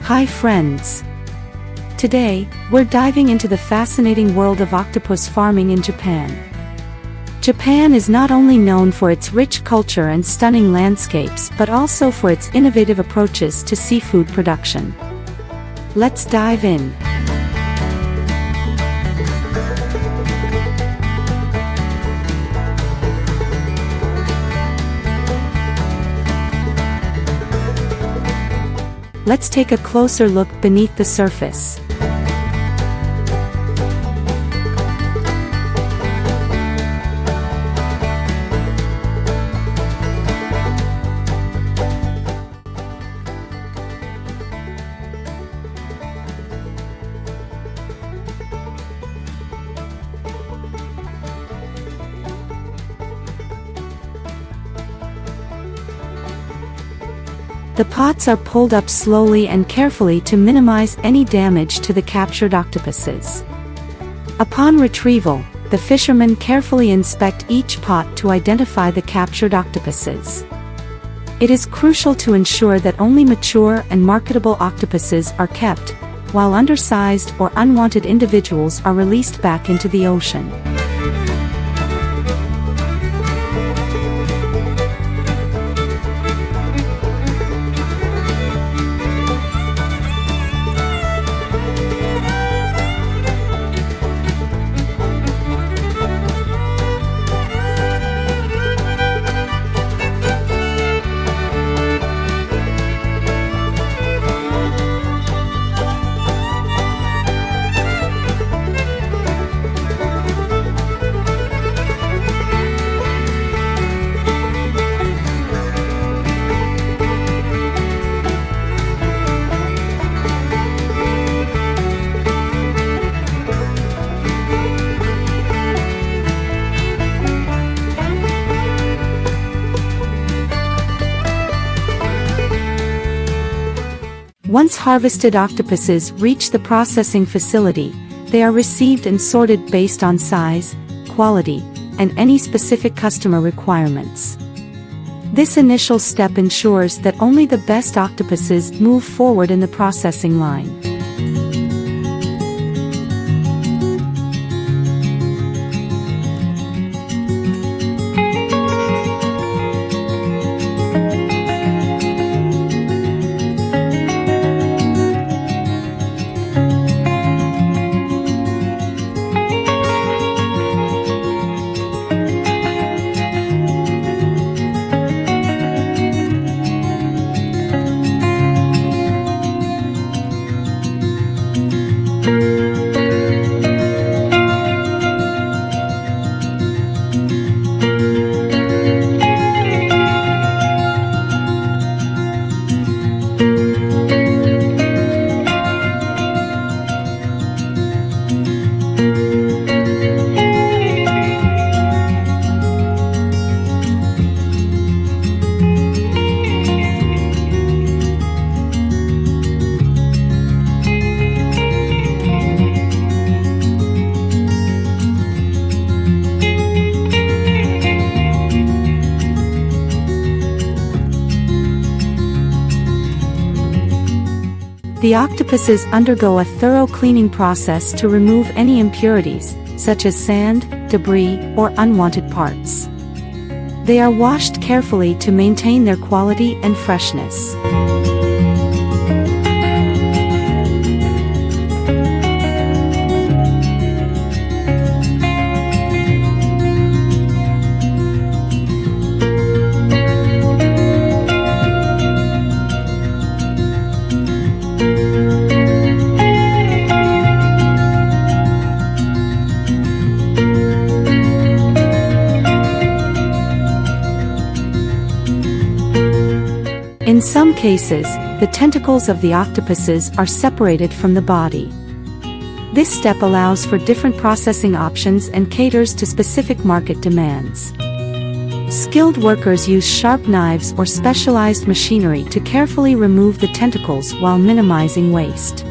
Hi friends! Today, we're diving into the fascinating world of octopus farming in Japan. Japan is not only known for its rich culture and stunning landscapes but also for its innovative approaches to seafood production. Let's dive in. Let's take a closer look beneath the surface. The pots are pulled up slowly and carefully to minimize any damage to the captured octopuses. Upon retrieval, the fishermen carefully inspect each pot to identify the captured octopuses. It is crucial to ensure that only mature and marketable octopuses are kept, while undersized or unwanted individuals are released back into the ocean. Once harvested octopuses reach the processing facility, they are received and sorted based on size, quality, and any specific customer requirements. This initial step ensures that only the best octopuses move forward in the processing line. The octopuses undergo a thorough cleaning process to remove any impurities, such as sand, debris, or unwanted parts. They are washed carefully to maintain their quality and freshness. In some cases, the tentacles of the octopuses are separated from the body. This step allows for different processing options and caters to specific market demands. Skilled workers use sharp knives or specialized machinery to carefully remove the tentacles while minimizing waste.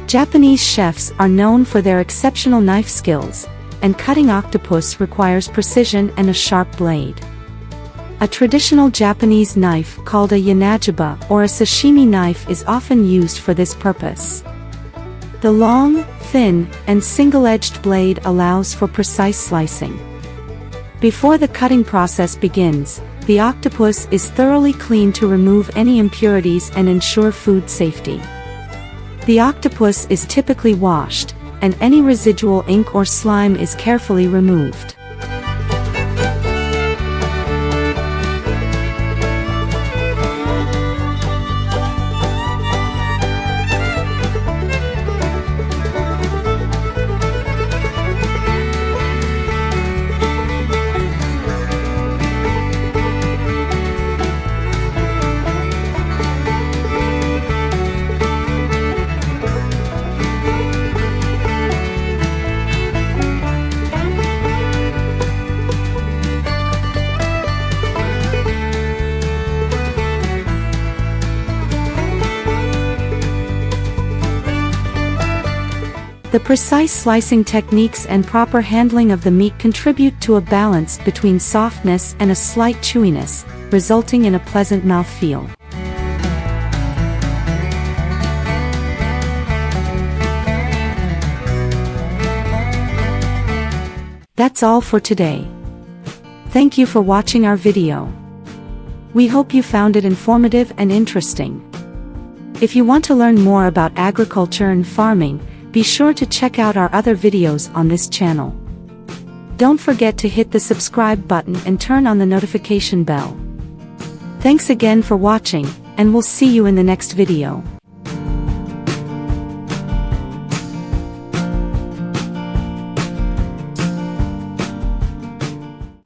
Japanese chefs are known for their exceptional knife skills, and cutting octopus requires precision and a sharp blade. A traditional Japanese knife called a yanajiba or a sashimi knife is often used for this purpose. The long, thin, and single-edged blade allows for precise slicing. Before the cutting process begins, the octopus is thoroughly cleaned to remove any impurities and ensure food safety. The octopus is typically washed, and any residual ink or slime is carefully removed. The precise slicing techniques and proper handling of the meat contribute to a balance between softness and a slight chewiness, resulting in a pleasant mouthfeel. That's all for today. Thank you for watching our video. We hope you found it informative and interesting. If you want to learn more about agriculture and farming, be sure to check out our other videos on this channel. Don't forget to hit the subscribe button and turn on the notification bell. Thanks again for watching, and we'll see you in the next video.